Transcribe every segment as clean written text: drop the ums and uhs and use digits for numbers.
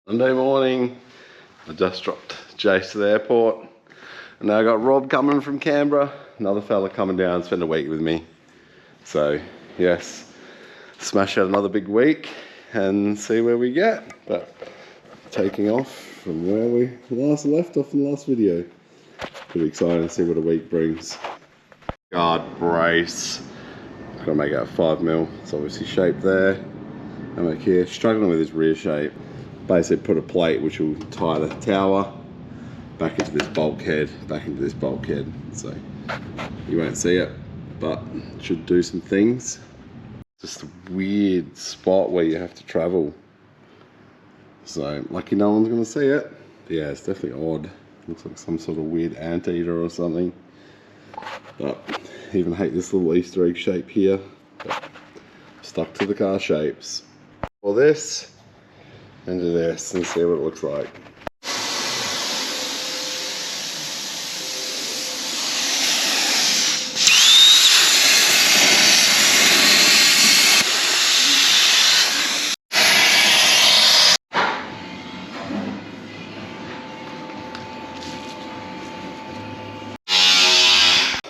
Monday morning, I just dropped Jace to the airport, and now I got Rob coming from Canberra, another fella coming down to spend a week with me. So yes, smash out another big week and see where we get. But taking off from where we last left off in the last video. Pretty excited to see what a week brings. Guard brace, gotta make out 5mm. It's obviously shaped there. I'm like here struggling with his rear shape. Basically put a plate which will tie the tower back into this bulkhead, so you won't see it, but it should do some things. Just a weird spot where you have to travel, so lucky no one's gonna see it. Yeah, it's definitely odd. Looks like some sort of weird anteater or something, but I even hate this little Easter egg shape here, but stuck to the car shapes. Well, this into this and see what it looks like.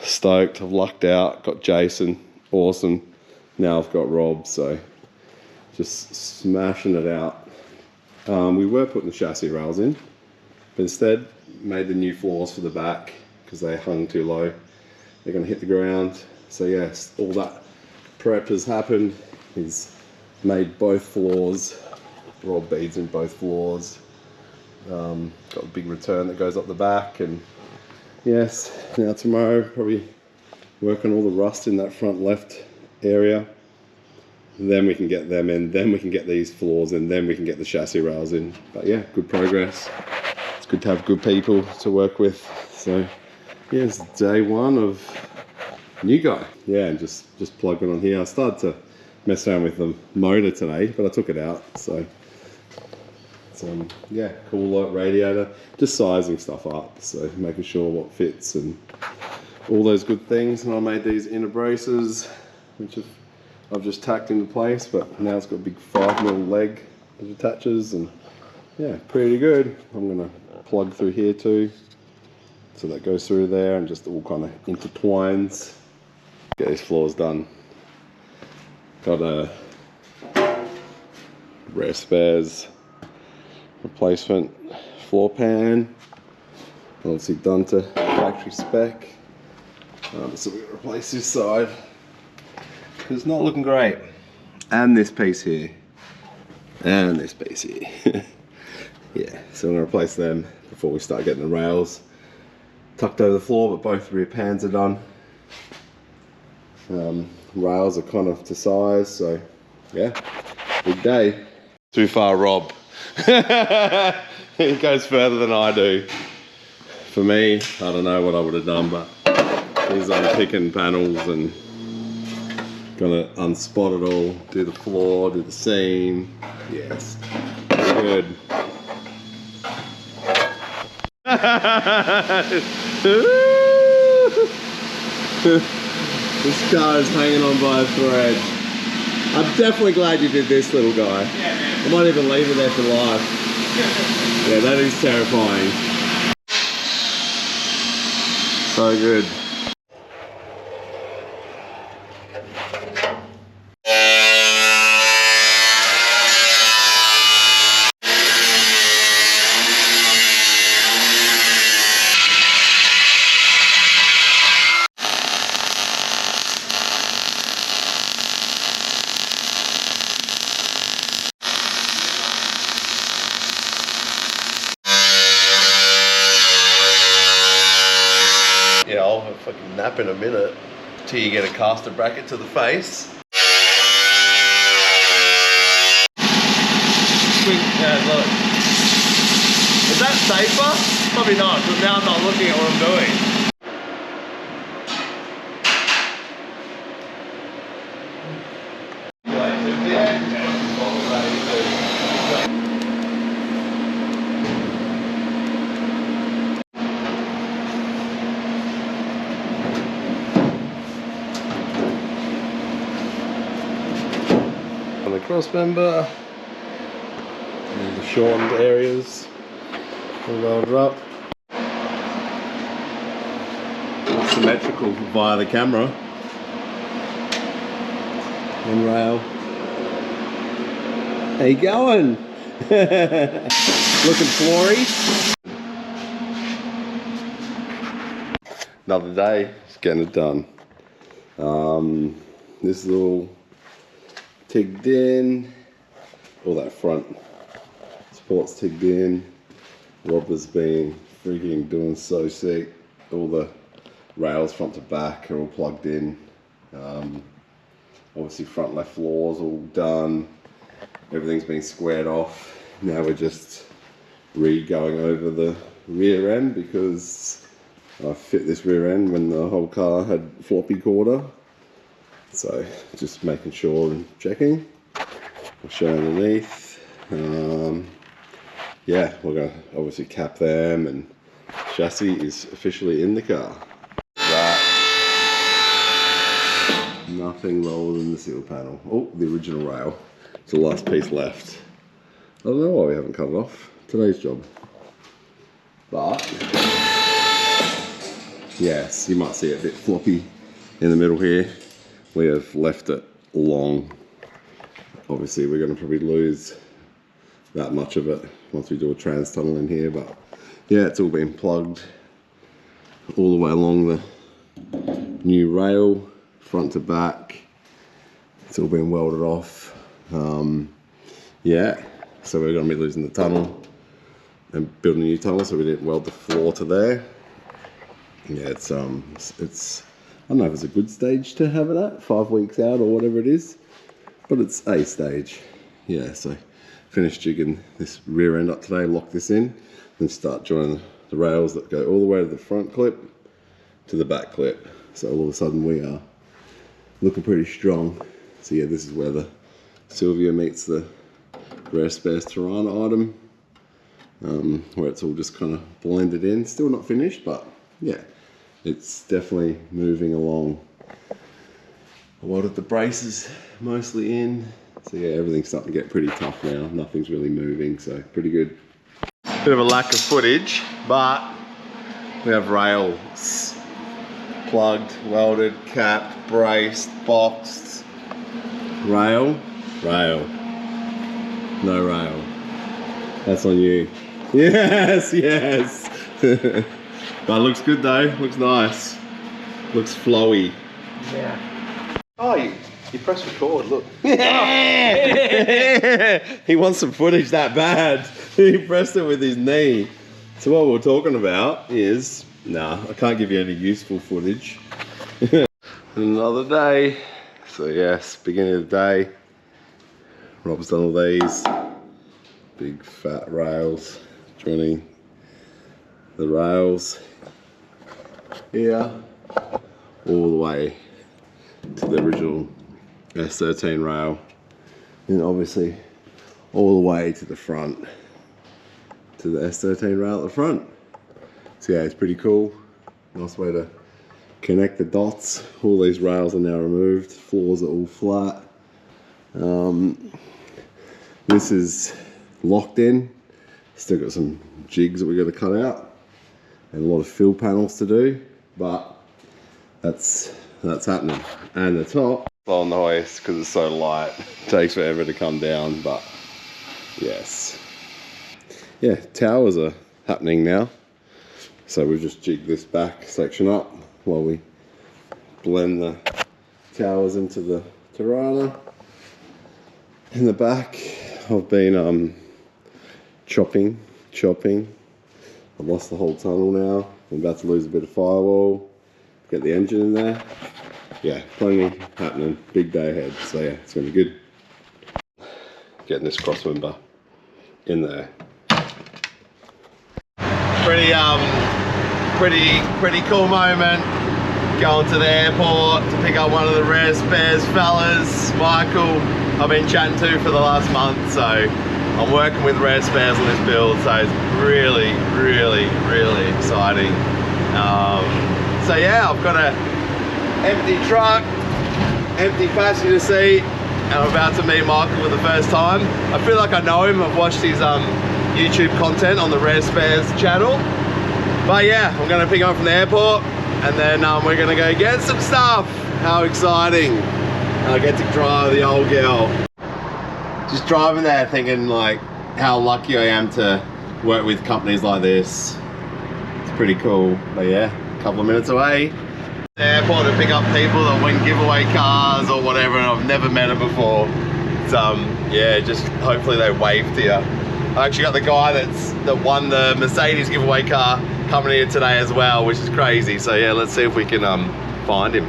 Stoked, I've lucked out, got Jason, awesome. Now I've got Rob, so just smashing it out. We were putting the chassis rails in, but instead made the new floors for the back because they hung too low. They're going to hit the ground. So yes, all that prep has happened. He's made both floors, Rob beads in both floors. Got a big return that goes up the back, and yes, now tomorrow probably work on all the rust in that front left area. Then we can get them in, then we can get these floors in, then we can get the chassis rails in. But yeah, good progress. It's good to have good people to work with. So yeah, it's day one of new guy. Yeah, and just plugging on here. I started to mess around with the motor today, but I took it out. So it's yeah, cool light radiator. Just sizing stuff up, so making sure what fits and all those good things. And I made these inner braces, which I've just tacked into place, but now it's got a big 5mm leg that attaches, and yeah, pretty good. I'm gonna plug through here too, so that goes through there and just all kind of intertwines. Get these floors done. Got a rare spares replacement floor pan, obviously done to factory spec. So we're gonna replace this side. It's not looking great. And this piece here. And this piece here. Yeah, so I'm going to replace them before we start getting the rails tucked over the floor, but both rear pans are done. Rails are kind of to size, so yeah, big day. Too far, Rob. He goes further than I do. For me, I don't know what I would have done, but he's unpicking panels and gonna unspot it all, do the floor, do the seam. Yes, good. This car is hanging on by a thread. I'm definitely glad you did this, little guy. Yeah, man. I might even leave it there for life. Yeah, that is terrifying. So good. Yeah, I'll have a fucking nap in a minute till you get a caster bracket to the face. Look. Is that safer? Probably not, because now I'm not looking at what I'm doing. On the cross member, and the shortened areas. All welded up. It's symmetrical via the camera. And rail. How you going? Looking flory. Another day, just getting it done. This is all tigged in. All that front support's tigged in. Rob has been freaking doing so sick. All the rails front to back are all plugged in. Obviously front left floor's all done. Everything's been squared off. Now we're just re-going over the rear end because I fit this rear end when the whole car had floppy quarter. So just making sure and checking. I'll show underneath. Yeah, we're going to obviously cap them, and chassis is officially in the car. Nothing lower than the seal panel. Oh, the original rail. It's the last piece left. I don't know why we haven't cut it off. Today's job. But yes, you might see it a bit floppy in the middle here. We have left it long. Obviously we're going to probably lose that much of it once we do a trans tunnel in here, but yeah, it's all been plugged all the way along the new rail, front to back. It's all been welded off. Yeah, so we're going to be losing the tunnel and building a new tunnel, so we didn't weld the floor to there. Yeah, it's I don't know if it's a good stage to have it at, 5 weeks out or whatever it is, but it's a stage. Yeah, so finish jigging this rear end up today, lock this in, then start joining the rails that go all the way to the front clip to the back clip. So all of a sudden we are looking pretty strong. So yeah, this is where the Sylvia meets the Rare Spares Tirana item, where it's all just kind of blended in. Still not finished, but yeah, it's definitely moving along. I welded the braces mostly in, so yeah, everything's starting to get pretty tough now. Nothing's really moving, so pretty good. Bit of a lack of footage, but we have rails plugged, welded, capped, braced, boxed. Rail, rail, no rail. That's on you. Yes, yes. But it looks good though, looks nice. Looks flowy. Yeah. Oh, you press record, look. He wants some footage that bad. He pressed it with his knee. So what we're talking about is, nah, I can't give you any useful footage. Another day. So yes, beginning of the day. Rob's done all these. Big fat rails, joining the rails here all the way to the original S13 rail, and obviously all the way to the front to the S13 rail at the front. So yeah, it's pretty cool. Nice way to connect the dots. All these rails are now removed, floors are all flat. This is locked in. Still got some jigs that we got to cut out and a lot of fill panels to do, but that's happening. And the top on the hoist, because it's so light, it takes forever to come down, but yes, yeah, towers are happening now. So we've just jigged this back section up while we blend the towers into the Tirana. In the back, I've been chopping. I've lost the whole tunnel now. I'm about to lose a bit of firewall, get the engine in there. Yeah, plenty happening, big day ahead. So yeah, it's gonna be good. Getting this crossmember in there. Pretty cool moment. Going to the airport to pick up one of the Rare Spares fellas, Michael, I've been chatting to for the last month, so I'm working with Rare Spares on this build, so it's really exciting. So yeah, I've got an empty truck, empty passenger seat, and I'm about to meet Michael for the first time. I feel like I know him. I've watched his YouTube content on the Rare Spares channel. But yeah, I'm gonna pick him up from the airport and then we're gonna go get some stuff. How exciting. I get to drive the old girl. Just driving there thinking like how lucky I am to work with companies like this. It's pretty cool. But yeah, a couple of minutes away. The airport to pick up people that win giveaway cars or whatever, and I've never met them before. It's, yeah, just hopefully they wave to you. I actually got the guy that won the Mercedes giveaway car coming here today as well, which is crazy. So yeah, let's see if we can find him.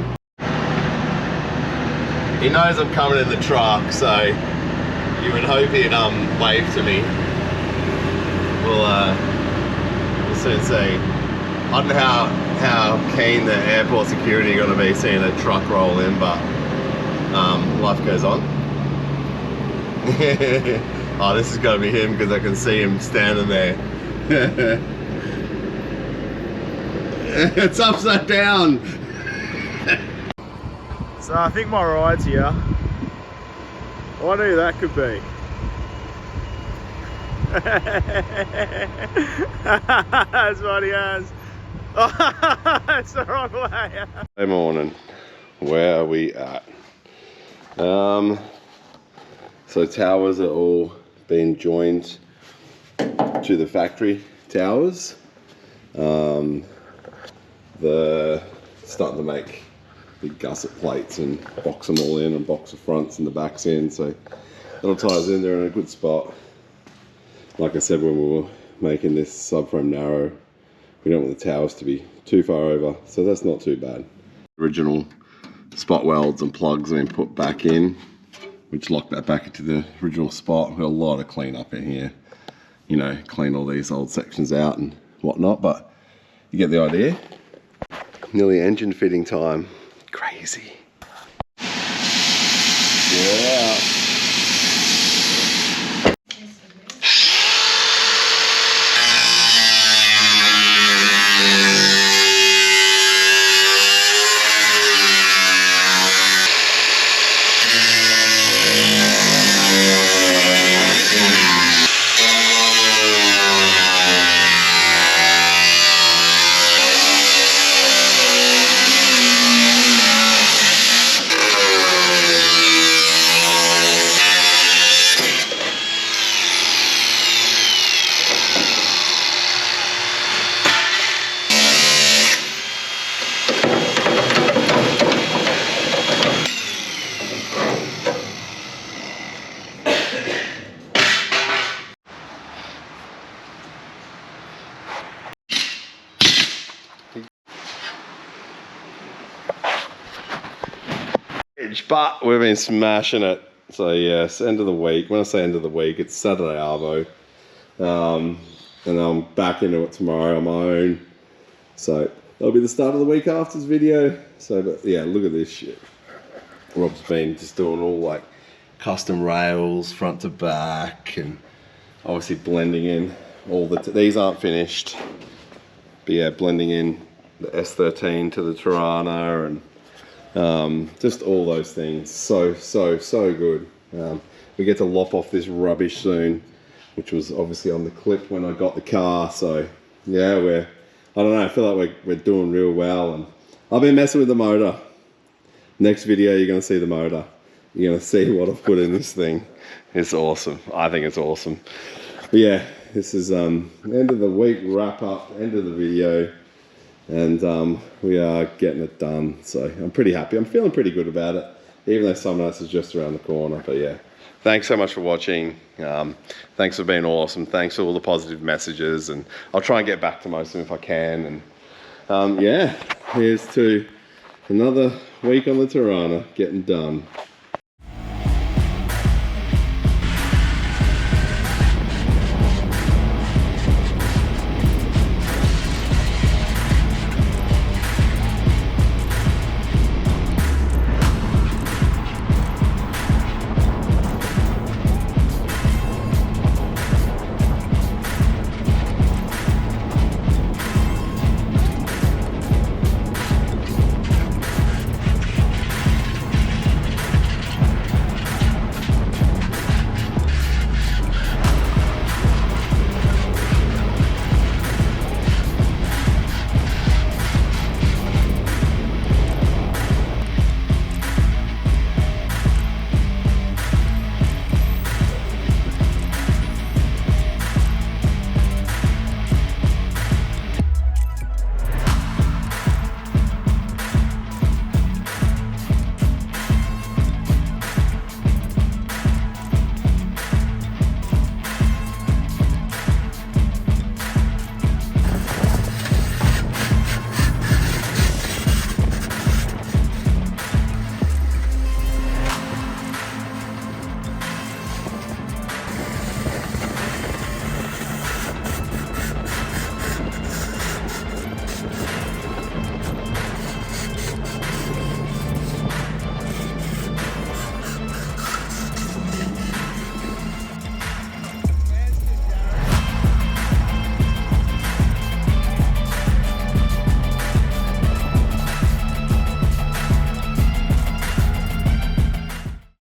He knows I'm coming in the truck, so you would hope he'd wave to me. We'll soon see. I don't know how keen the airport security are going to be seeing a truck roll in, but life goes on. Oh, this is going to be him because I can see him standing there. It's upside down. So I think my ride's here. I wonder who that could be. That's what he has. It's the wrong way. Good morning. Where are we at? So towers are all being joined to the factory towers. They're starting to make big gusset plates and box them all in and box the fronts and the backs in. So that'll tie us in. They're in a good spot. Like I said when we were making this subframe narrow, we don't want the towers to be too far over, so that's not too bad. Original spot welds and plugs have been put back in, which lock that back into the original spot. We've got a lot of clean up in here, you know, clean all these old sections out and whatnot, but you get the idea. Nearly engine fitting time. Crazy. Yeah. But we've been smashing it. So yes, end of the week. When I say end of the week, it's Saturday Arvo. And I'm back into it tomorrow on my own. So that'll be the start of the week after this video. So but yeah, look at this shit. Rob's been just doing all like custom rails front to back and obviously blending in all the, these aren't finished. But yeah, blending in the S13 to the Tirana and just all those things. So good. We get to lop off this rubbish soon, which was obviously on the clip when I got the car. So yeah, I don't know, I feel like we're doing real well, and I've been messing with the motor. Next video you're going to see the motor. You're going to see what I've put in this thing. It's awesome. I think it's awesome. But yeah, this is end of the week wrap up, end of the video. And we are getting it done, so I'm pretty happy. I'm feeling pretty good about it, even though SUMMERNATS is just around the corner. But yeah, thanks so much for watching. Thanks for being awesome. Thanks for all the positive messages, and I'll try and get back to most of them if I can. And yeah, here's to another week on the Tirana getting done.